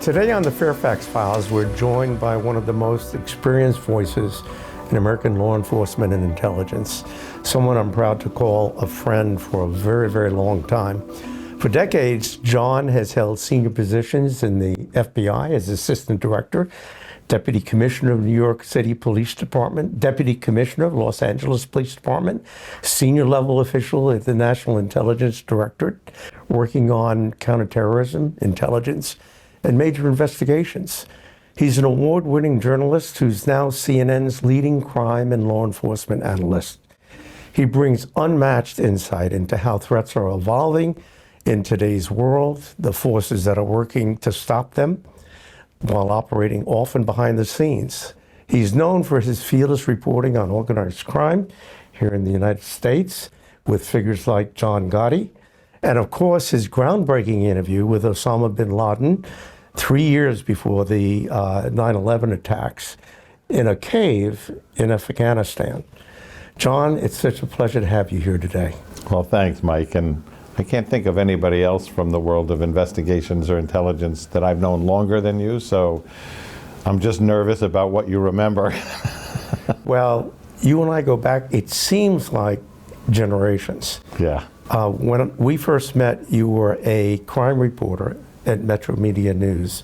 Today on the Fairfax Files, we're joined by one of the most experienced voices in American law enforcement and intelligence, someone I'm proud to call a friend for a very, very long time. For decades, John has held senior positions in the FBI as Assistant Director, Deputy Commissioner of New York City Police Department, Deputy Commissioner of Los Angeles Police Department, senior level official at the National Intelligence Directorate, working on counterterrorism, intelligence, and major investigations. He's an award-winning journalist who's now CNN's leading crime and law enforcement analyst. He brings unmatched insight into how threats are evolving in today's world, the forces that are working to stop them, while operating often behind the scenes. He's known for his fearless reporting on organized crime here in the United States with figures like John Gotti, and of course his groundbreaking interview with Osama bin Laden 3 years before the 9/11 attacks in a cave in Afghanistan. John, it's such a pleasure to have you here today. Well, thanks, Mike. And I can't think of anybody else from the world of investigations or intelligence that I've known longer than you, so I'm just nervous about what you remember. Well, you and I go back, it seems like generations. Yeah. When we first met, you were a crime reporter at Metro Media News.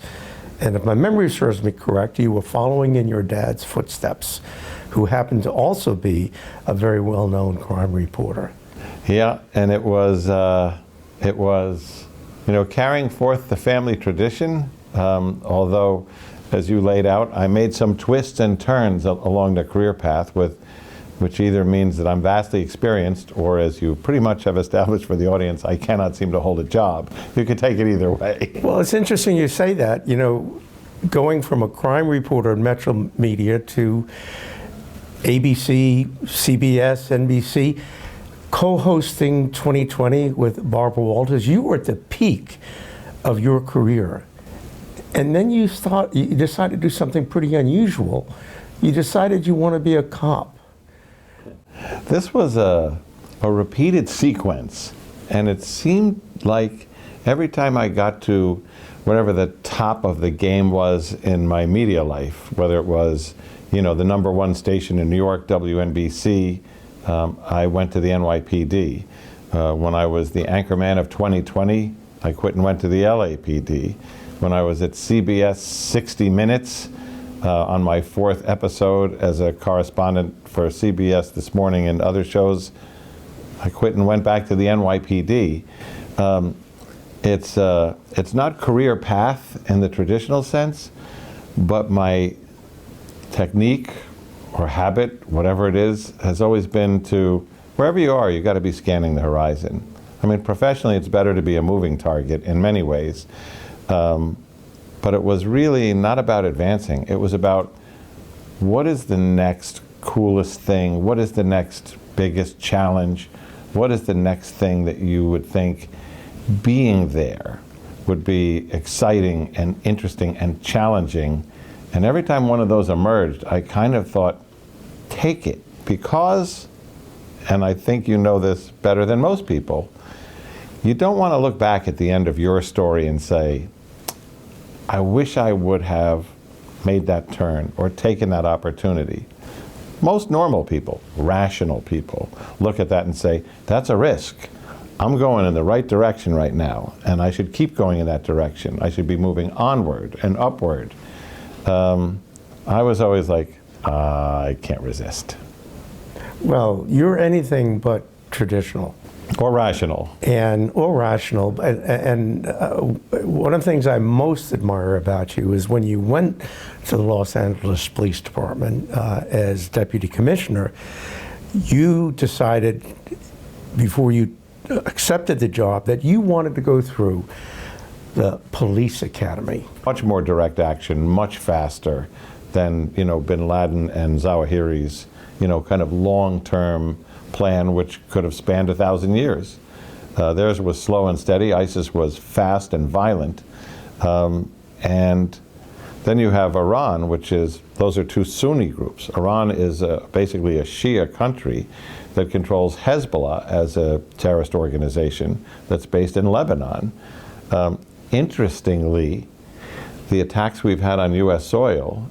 And if my memory serves me correct, you were following in your dad's footsteps, who happened to also be a very well-known crime reporter. Yeah, and it was, carrying forth the family tradition, although, as you laid out, I made some twists and turns along the career path, which either means that I'm vastly experienced, or as you pretty much have established for the audience, I cannot seem to hold a job. You could take it either way. Well, it's interesting you say that, going from a crime reporter at Metro Media to ABC, CBS, NBC, co-hosting 2020 with Barbara Walters. You were at the peak of your career. And then you decided to do something pretty unusual. You decided you want to be a cop. This was a repeated sequence, and it seemed like every time I got to whatever the top of the game was in my media life, whether it was, the number one station in New York, WNBC, I went to the NYPD. When I was the anchorman of 2020, I quit and went to the LAPD. When I was at CBS 60 Minutes, on my fourth episode as a correspondent for CBS This Morning and other shows, I quit and went back to the NYPD. It's not career path in the traditional sense, but my technique or habit, whatever it is, has always been to, wherever you are, you got to be scanning the horizon. I mean, professionally, it's better to be a moving target in many ways. But it was really not about advancing. It was about what is the next coolest thing? What is the next biggest challenge? What is the next thing that you would think being there would be exciting and interesting and challenging? And every time one of those emerged, I kind of thought, take it. Because, and I think you know this better than most people, you don't want to look back at the end of your story and say, I wish I would have made that turn or taken that opportunity. Most normal people, rational people, look at that and say, that's a risk. I'm going in the right direction right now, and I should keep going in that direction. I should be moving onward and upward. I was always like, I can't resist. Well, you're anything but traditional. Or rational. And one of the things I most admire about you is when you went to the Los Angeles Police Department as Deputy Commissioner, you decided before you accepted the job that you wanted to go through the police academy. Much more direct action, much faster than, bin Laden and Zawahiri's, kind of long-term plan, which could have spanned 1,000 years. Theirs was slow and steady. ISIS was fast and violent. And then you have Iran, those are two Sunni groups. Iran is basically a Shia country that controls Hezbollah as a terrorist organization that's based in Lebanon. Interestingly, the attacks we've had on U.S. soil,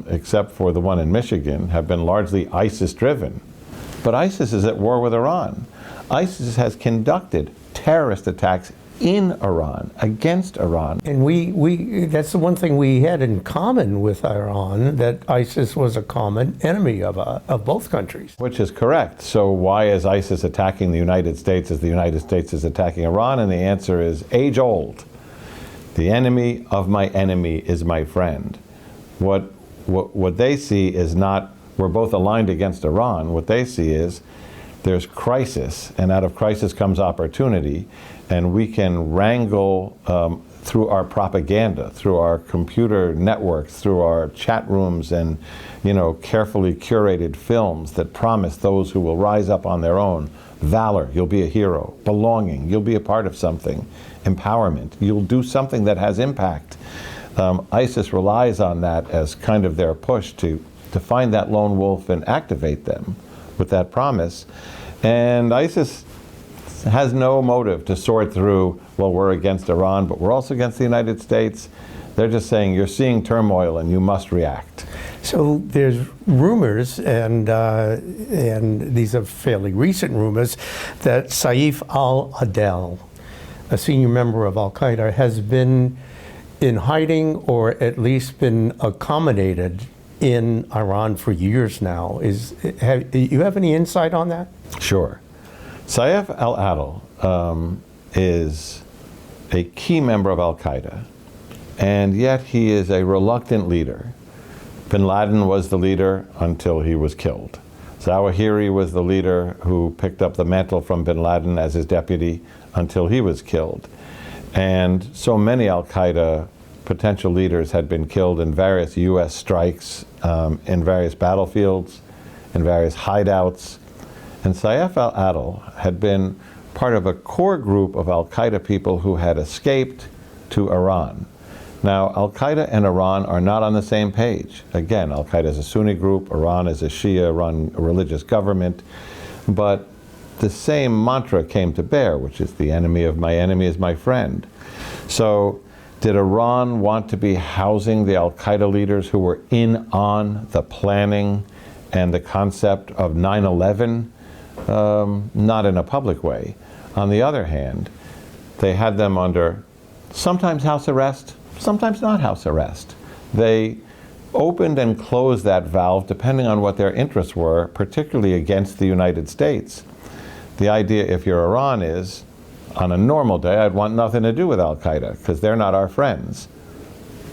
except for the one in Michigan, have been largely ISIS-driven. But ISIS is at war with Iran. ISIS has conducted terrorist attacks in Iran, against Iran. And that's the one thing we had in common with Iran, that ISIS was a common enemy of both countries. Which is correct. So why is ISIS attacking the United States as the United States is attacking Iran? And the answer is age-old. The enemy of my enemy is my friend. What they see is not, we're both aligned against Iran. What they see is there's crisis, and out of crisis comes opportunity, and we can wrangle through our propaganda, through our computer networks, through our chat rooms, and carefully curated films that promise those who will rise up on their own valor. You'll be a hero. Belonging. You'll be a part of something. Empowerment. You'll do something that has impact. ISIS relies on that as kind of their push to find that lone wolf and activate them with that promise. And ISIS has no motive to sort through, well, we're against Iran, but we're also against the United States. They're just saying, you're seeing turmoil and you must react. So there's rumors, and these are fairly recent rumors, that Saif al-Adel, a senior member of Al-Qaeda, has been in hiding or at least been accommodated in Iran for years now. You have any insight on that? Sure. Saif al-Adel is a key member of Al-Qaeda, and yet he is a reluctant leader. Bin Laden was the leader until he was killed. Zawahiri was the leader who picked up the mantle from Bin Laden as his deputy until he was killed. And so many Al-Qaeda potential leaders had been killed in various U.S. strikes, in various battlefields, in various hideouts. And Saif al-Adel had been part of a core group of Al-Qaeda people who had escaped to Iran. Now, Al-Qaeda and Iran are not on the same page. Again, Al-Qaeda is a Sunni group, Iran is a Shia-run religious government, but the same mantra came to bear, which is the enemy of my enemy is my friend. So, did Iran want to be housing the Al-Qaeda leaders who were in on the planning and the concept of 9/11? Not in a public way. On the other hand, they had them under sometimes house arrest, sometimes not house arrest. They opened and closed that valve depending on what their interests were, particularly against the United States. The idea, if you're Iran, is on a normal day, I'd want nothing to do with Al-Qaeda because they're not our friends.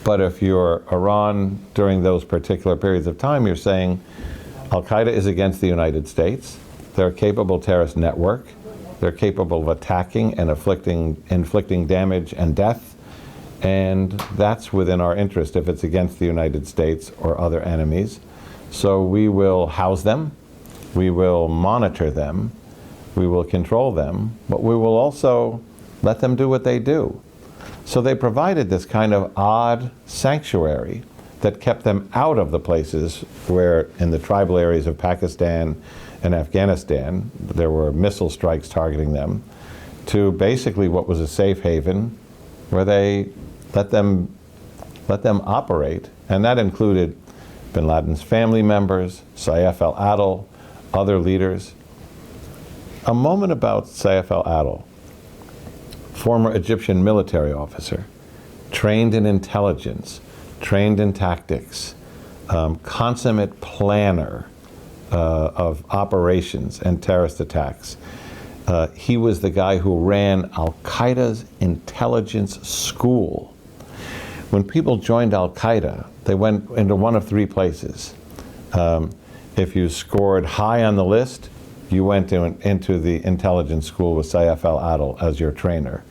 But if you're Iran during those particular periods of time, you're saying Al-Qaeda is against the United States. They're a capable terrorist network. They're capable of attacking and inflicting damage and death. And that's within our interest if it's against the United States or other enemies. So we will house them. We will monitor them. We will control them. But we will also let them do what they do. So they provided this kind of odd sanctuary that kept them out of the places where, in the tribal areas of Pakistan and Afghanistan, there were missile strikes targeting them, to basically what was a safe haven where they let them operate. And that included Bin Laden's family members, Saif al-Adel, other leaders. A moment about Saif al-Adel. Former Egyptian military officer, trained in intelligence, trained in tactics, consummate planner of operations and terrorist attacks. He was the guy who ran Al-Qaeda's intelligence school. When people joined Al-Qaeda, they went into one of three places. If you scored high on the list, you went into the intelligence school with Saif al-Adel as your trainer.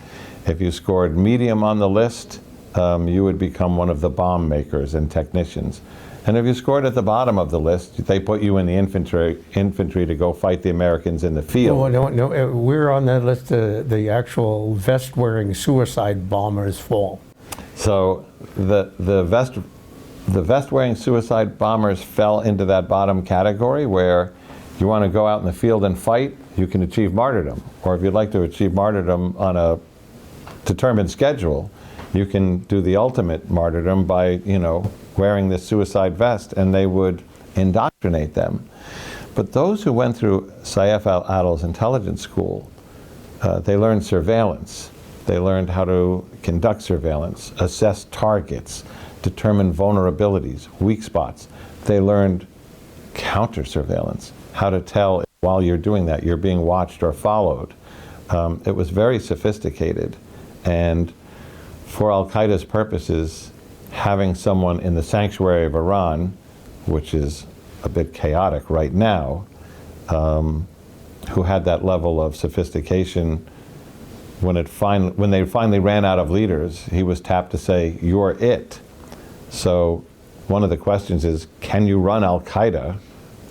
If you scored medium on the list, you would become one of the bomb makers and technicians. And if you scored at the bottom of the list, they put you in the infantry to go fight the Americans in the field. No, we're on that list, the actual vest-wearing suicide bombers fall. So the vest-wearing suicide bombers fell into that bottom category where you want to go out in the field and fight, you can achieve martyrdom. Or if you'd like to achieve martyrdom on a determined schedule, you can do the ultimate martyrdom by, wearing this suicide vest, and they would indoctrinate them. But those who went through Saif al-Adil's intelligence school, they learned surveillance. They learned how to conduct surveillance, assess targets, determine vulnerabilities, weak spots. They learned counter surveillance, how to tell while you're doing that you're being watched or followed. It was very sophisticated. And for Al-Qaeda's purposes, having someone in the sanctuary of Iran, which is a bit chaotic right now, who had that level of sophistication, when they finally ran out of leaders, he was tapped to say, "You're it." So one of the questions is, can you run Al-Qaeda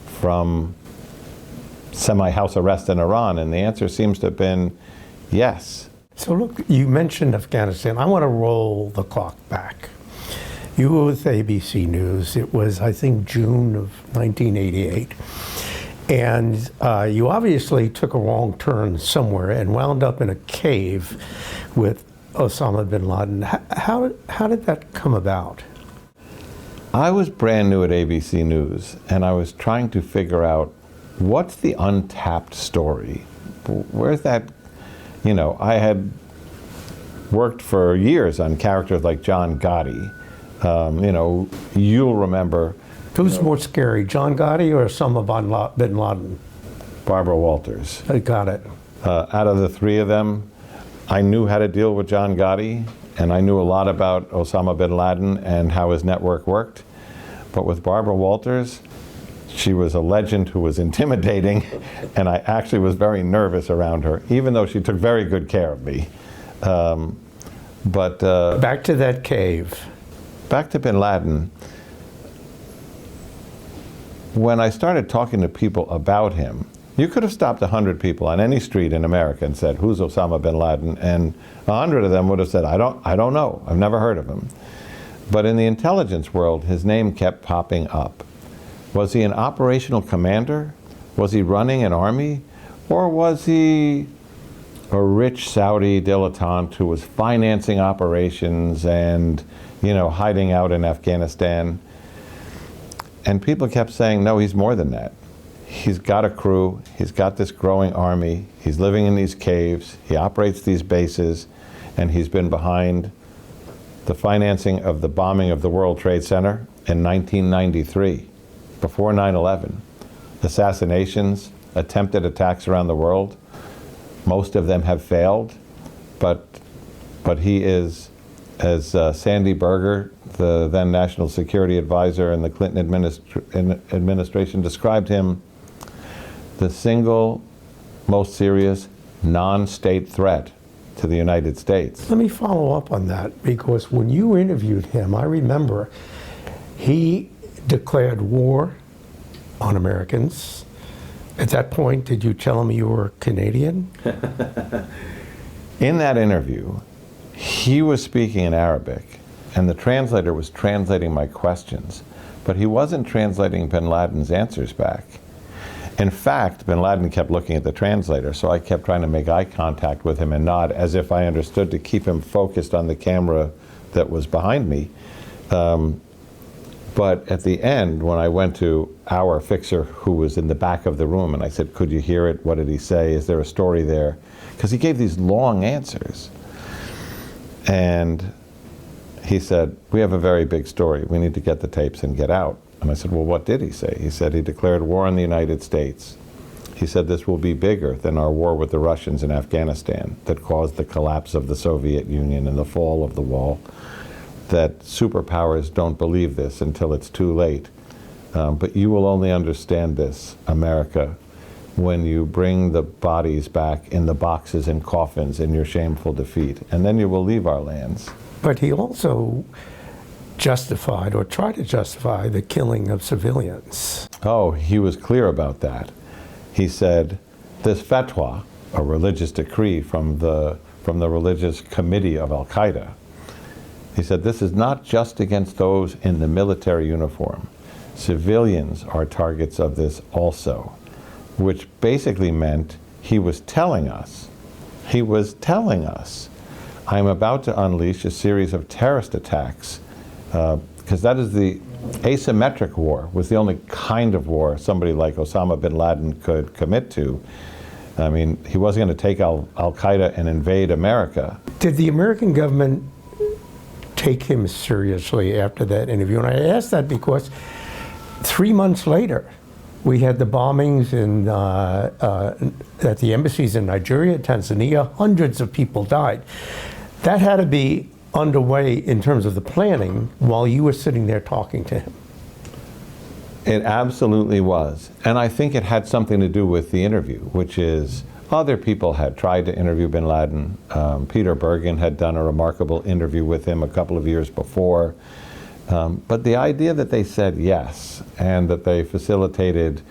from semi-house arrest in Iran? And the answer seems to have been yes. So look, you mentioned Afghanistan. I want to roll the clock back. You were with ABC News. It was, I think, June of 1988. And you obviously took a wrong turn somewhere and wound up in a cave with Osama bin Laden. How did that come about? I was brand new at ABC News, and I was trying to figure out what's the untapped story. Where's that? I had worked for years on characters like John Gotti. You'll remember. Who's more scary, John Gotti or Osama bin Laden? Barbara Walters. I got it. Out of the three of them, I knew how to deal with John Gotti, and I knew a lot about Osama bin Laden and how his network worked. But with Barbara Walters, she was a legend who was intimidating, and I actually was very nervous around her, even though she took very good care of me. Back to that cave. Back to bin Laden. When I started talking to people about him, you could have stopped 100 people on any street in America and said, "Who's Osama bin Laden?" And 100 of them would have said, I don't know. I've never heard of him. But in the intelligence world, his name kept popping up. Was he an operational commander? Was he running an army? Or was he a rich Saudi dilettante who was financing operations and, hiding out in Afghanistan? And people kept saying, no, he's more than that. He's got a crew, he's got this growing army, he's living in these caves, he operates these bases, and he's been behind the financing of the bombing of the World Trade Center in 1993, before 9/11. Assassinations, attempted attacks around the world. Most of them have failed, but he is, as Sandy Berger, the then National Security Advisor in the Clinton administration, described him, the single most serious non-state threat to the United States. Let me follow up on that, because when you interviewed him, I remember he declared war on Americans. At that point, did you tell him you were Canadian? In that interview, he was speaking in Arabic, and the translator was translating my questions, but he wasn't translating bin Laden's answers back. In fact, bin Laden kept looking at the translator, so I kept trying to make eye contact with him and nod as if I understood, to keep him focused on the camera that was behind me. But at the end, when I went to our fixer who was in the back of the room, and I said, "Could you hear it? What did he say? Is there a story there?" Because he gave these long answers. And he said, "We have a very big story. We need to get the tapes and get out." And I said, "Well, what did he say?" He said he declared war on the United States. He said this will be bigger than our war with the Russians in Afghanistan that caused the collapse of the Soviet Union and the fall of the wall. That superpowers don't believe this until it's too late. But you will only understand this, America, when you bring the bodies back in the boxes and coffins in your shameful defeat. And then you will leave our lands. But he also justified, or tried to justify, the killing of civilians. Oh, he was clear about that. He said, this fatwa, a religious decree from the religious committee of Al-Qaeda, he said, this is not just against those in the military uniform. Civilians are targets of this also, which basically meant he was telling us I am about to unleash a series of terrorist attacks, because that is the asymmetric war, was the only kind of war somebody like Osama bin Laden could commit to. I mean, he wasn't going to take Al-Qaeda and invade America. Did the American government take him seriously after that interview? And I ask that because 3 months later, we had the bombings at the embassies in Nigeria, Tanzania. Hundreds of people died. That had to be underway in terms of the planning while you were sitting there talking to him. It absolutely was. And I think it had something to do with the interview, which is other people had tried to interview bin Laden. Peter Bergen had done a remarkable interview with him a couple of years before. But the idea that they said yes, and that they facilitated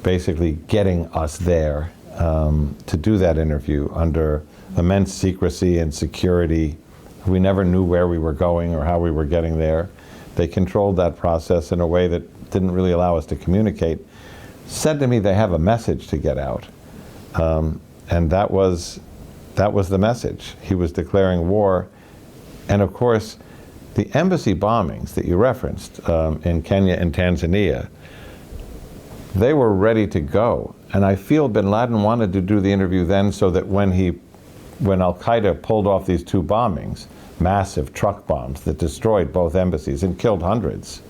basically getting us there to do that interview under immense secrecy and security. We never knew where we were going or how we were getting there. They controlled that process in a way that didn't really allow us to communicate. Said to me they have a message to get out. And that was the message. He was declaring war. And of course, the embassy bombings that you referenced in Kenya and Tanzania, they were ready to go. And I feel bin Laden wanted to do the interview then so that when Al-Qaeda pulled off these 2 bombings, massive truck bombs that destroyed both embassies and killed hundreds,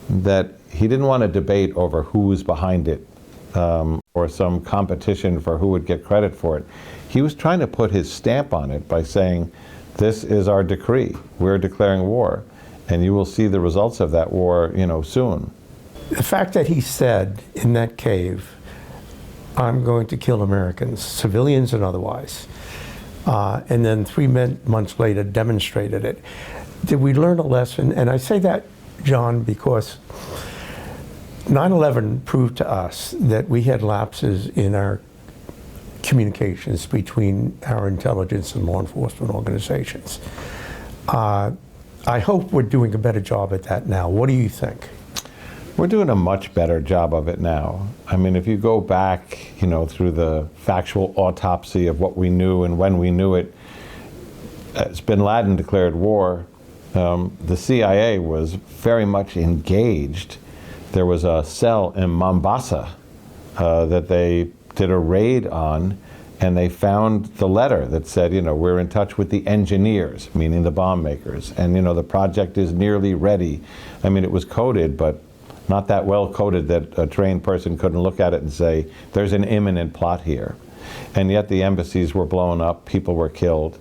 that he didn't want to debate over who was behind it or some competition for who would get credit for it. He was trying to put his stamp on it by saying, this is our decree. We're declaring war, and you will see the results of that war, soon. The fact that he said in that cave, I'm going to kill Americans, civilians and otherwise, and then 3 months later demonstrated it. Did we learn a lesson? And I say that, John, because 9/11 proved to us that we had lapses in our communications between our intelligence and law enforcement organizations. I hope we're doing a better job at that now. What do you think? We're doing a much better job of it now. I mean, if you go back, through the factual autopsy of what we knew and when we knew it, as bin Laden declared war, the CIA was very much engaged. There was a cell in Mombasa that they did a raid on, and they found the letter that said, we're in touch with the engineers, meaning the bomb makers, and the project is nearly ready. I mean, it was coded, but not that well coded that a trained person couldn't look at it and say, there's an imminent plot here. And yet the embassies were blown up, people were killed.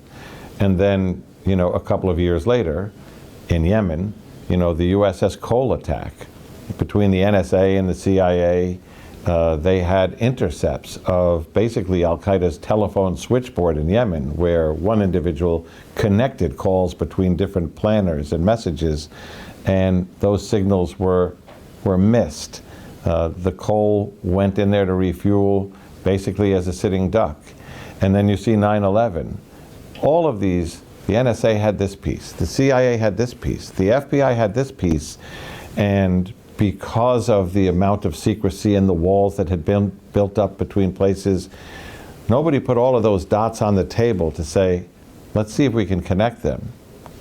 And then, a couple of years later, in Yemen, the USS Cole attack. Between the NSA and the CIA, they had intercepts of basically Al-Qaeda's telephone switchboard in Yemen, where one individual connected calls between different planners and messages, and those signals were missed. The Cole went in there to refuel basically as a sitting duck. And then you see 9/11. All of these, the NSA had this piece, the CIA had this piece, the FBI had this piece, and because of the amount of secrecy and the walls that had been built up between places, nobody put all of those dots on the table to say, let's see if we can connect them.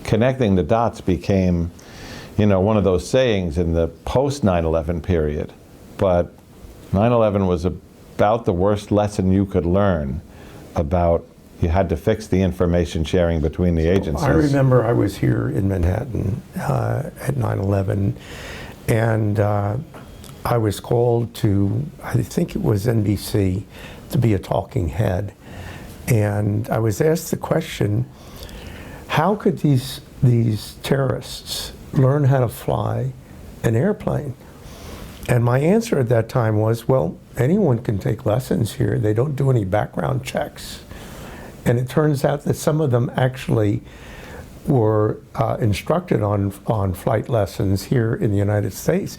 Connecting the dots became, one of those sayings in the post 9/11 period. But 9/11 was about the worst lesson you could learn about you had to fix the information sharing between the agencies. I remember I was here in Manhattan at 9/11, and I was called to, I think it was NBC, to be a talking head. And I was asked the question, how could these terrorists learn how to fly an airplane? And my answer at that time was, well, anyone can take lessons here. They don't do any background checks. And it turns out that some of them actually were instructed on flight lessons here in the United States.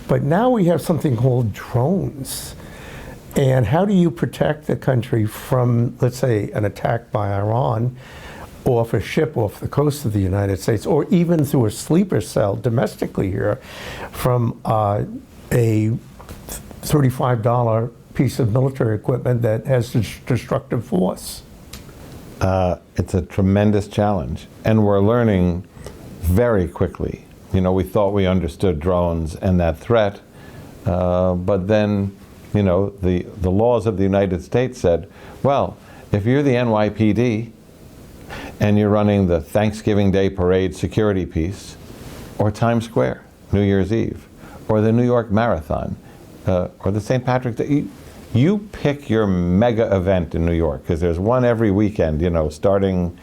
But now we have something called drones. And how do you protect the country from, let's say, an attack by Iran off a ship off the coast of the United States, or even through a sleeper cell domestically here from a $35 piece of military equipment that has destructive force? It's a tremendous challenge, and we're learning very quickly. You know, we thought we understood drones and that threat, but then, you know, the laws of the United States said, well, if you're the NYPD and you're running the Thanksgiving Day Parade security piece, or Times Square, New Year's Eve, or the New York Marathon, or the St. Patrick's Day, you pick your mega event in New York, because there's one every weekend, you know, starting,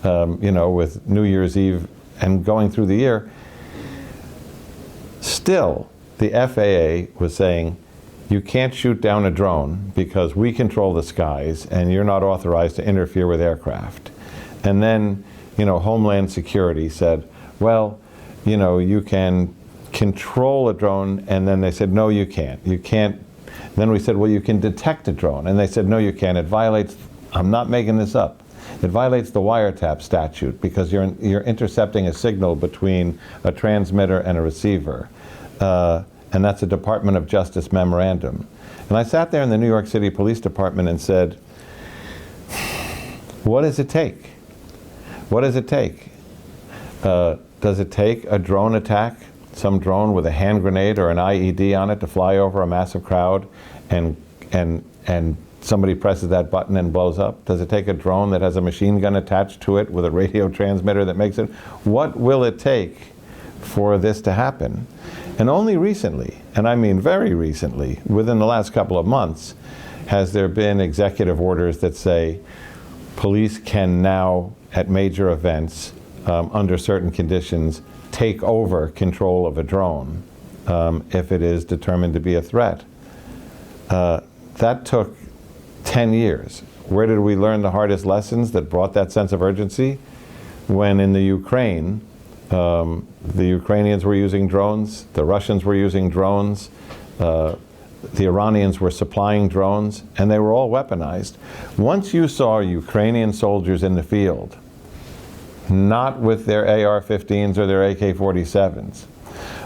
you know, with New Year's Eve and going through the year. Still, the FAA was saying, you can't shoot down a drone because we control the skies and you're not authorized to interfere with aircraft. And then, you know, Homeland Security said, well, you know, you can control a drone, and then they said, no, you can't. You can't. Then we said, well, you can detect a drone. And they said, no, you can't. It violates, I'm not making this up, it violates the wiretap statute because you're intercepting a signal between a transmitter and a receiver. And that's a Department of Justice memorandum. And I sat there in the New York City Police Department and said, what does it take? What does it take? Does it take a drone attack, some drone with a hand grenade or an IED on it to fly over a massive crowd and somebody presses that button and blows up? Does it take a drone that has a machine gun attached to it with a radio transmitter that makes it? What will it take for this to happen? And only recently, and I mean very recently, within the last couple of months, has there been executive orders that say police can now, at major events, under certain conditions, take over control of a drone if it is determined to be a threat. That took 10 years. Where did we learn the hardest lessons that brought that sense of urgency? When in the Ukraine, the Ukrainians were using drones, the Russians were using drones, the Iranians were supplying drones, and they were all weaponized. Once you saw Ukrainian soldiers in the field, not with their AR-15s or their AK-47s,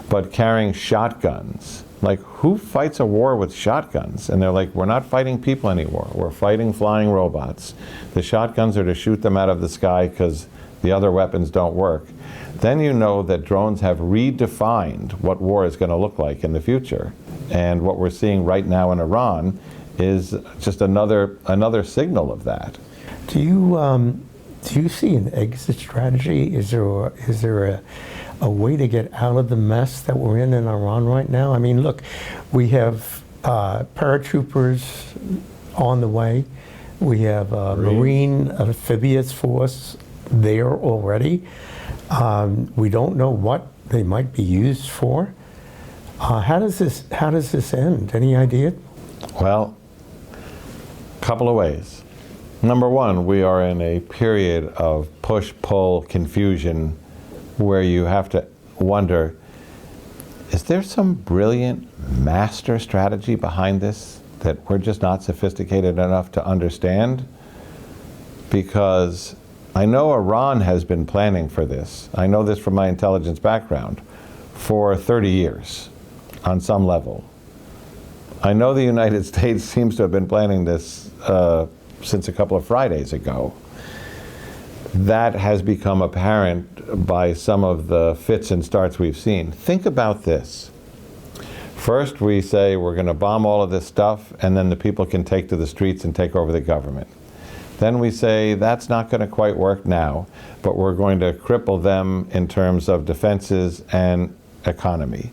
but carrying shotguns. Like, who fights a war with shotguns? And they're like, we're not fighting people anymore. We're fighting flying robots. The shotguns are to shoot them out of the sky because the other weapons don't work. Then you know that drones have redefined what war is going to look like in the future. And what we're seeing right now in Iran is just another signal of that. Do you see an exit strategy? Is there a way to get out of the mess that we're in Iran right now? I mean, look, we have paratroopers on the way. We have a Marine amphibious force there already. We don't know what they might be used for. How does this end? Any idea? Well, a couple of ways. Number one, we are in a period of push-pull confusion where you have to wonder, is there some brilliant master strategy behind this that we're just not sophisticated enough to understand? Because I know Iran has been planning for this. I know this from my intelligence background for 30 years on some level. I know the United States seems to have been planning this since a couple of Fridays ago. That has become apparent by some of the fits and starts we've seen. Think about this. First, we say we're going to bomb all of this stuff, and then the people can take to the streets and take over the government. Then we say that's not going to quite work now, but we're going to cripple them in terms of defenses and economy.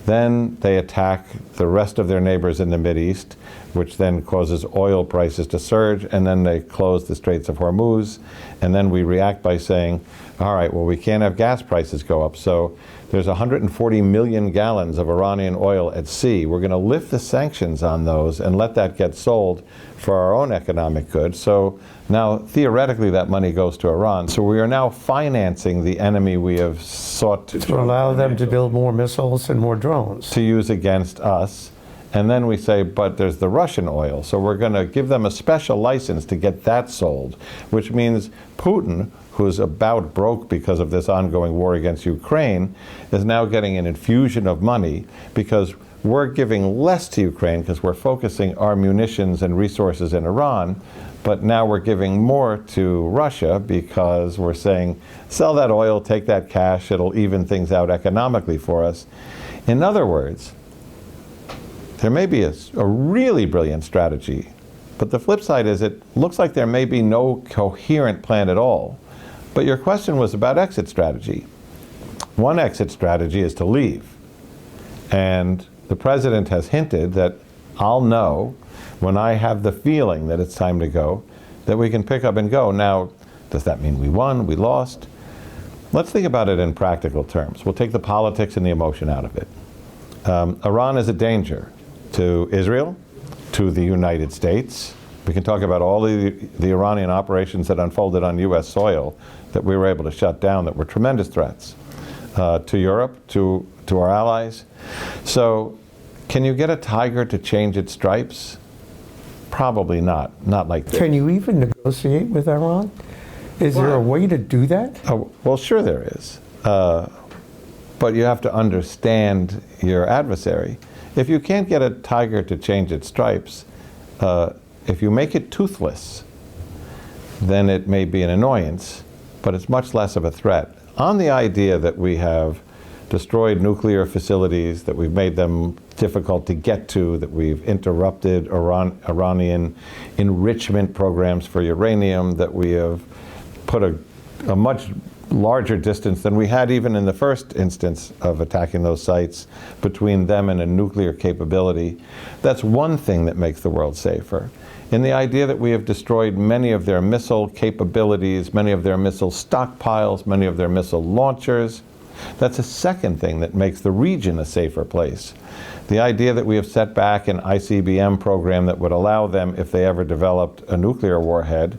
Then they attack the rest of their neighbors in the Mideast, which then causes oil prices to surge, and then they close the Straits of Hormuz, and then we react by saying, all right, well, we can't have gas prices go up, so there's 140 million gallons of Iranian oil at sea. We're going to lift the sanctions on those and let that get sold for our own economic good. So now, theoretically, that money goes to Iran. So we are now financing the enemy we have sought to allow them to build more missiles and more drones to use against us. And then we say, but there's the Russian oil, so we're going to give them a special license to get that sold, which means Putin, who's about broke because of this ongoing war against Ukraine, is now getting an infusion of money because we're giving less to Ukraine because we're focusing our munitions and resources in Iran, but now we're giving more to Russia because we're saying, sell that oil, take that cash, it'll even things out economically for us. In other words, there may be a really brilliant strategy, but the flip side is it looks like there may be no coherent plan at all. But your question was about exit strategy. One exit strategy is to leave. And the president has hinted that I'll know when I have the feeling that it's time to go, that we can pick up and go. Now, does that mean we won, we lost? Let's think about it in practical terms. We'll take the politics and the emotion out of it. Iran is a danger to Israel, to the United States. We can talk about all the Iranian operations that unfolded on US soil that we were able to shut down that were tremendous threats to Europe, to our allies. So can you get a tiger to change its stripes? Probably not like this. Can you even negotiate with Iran? Is there a way to do that? Oh, well, sure there is. But you have to understand your adversary. If you can't get a tiger to change its stripes, if you make it toothless, then it may be an annoyance, but it's much less of a threat. On the idea that we have destroyed nuclear facilities, that we've made them difficult to get to, that we've interrupted Iranian enrichment programs for uranium, that we have put a much larger distance than we had even in the first instance of attacking those sites between them and a nuclear capability. That's one thing that makes the world safer. In the idea that we have destroyed many of their missile capabilities, many of their missile stockpiles, many of their missile launchers, that's a second thing that makes the region a safer place. The idea that we have set back an ICBM program that would allow them, if they ever developed a nuclear warhead,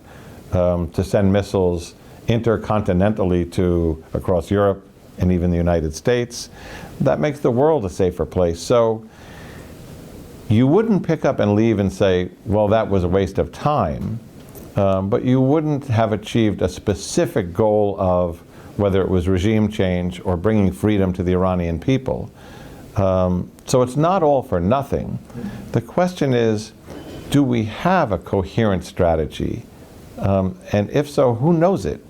to send missiles intercontinentally to across Europe and even the United States, that makes the world a safer place. So you wouldn't pick up and leave and say, well, that was a waste of time, but you wouldn't have achieved a specific goal of whether it was regime change or bringing freedom to the Iranian people. So it's not all for nothing. The question is, do we have a coherent strategy? And if so, who knows it?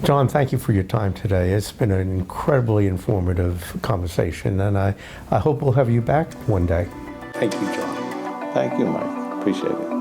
John, thank you for your time today. It's been an incredibly informative conversation, and I hope we'll have you back one day. Thank you, John. Thank you, Mike. Appreciate it.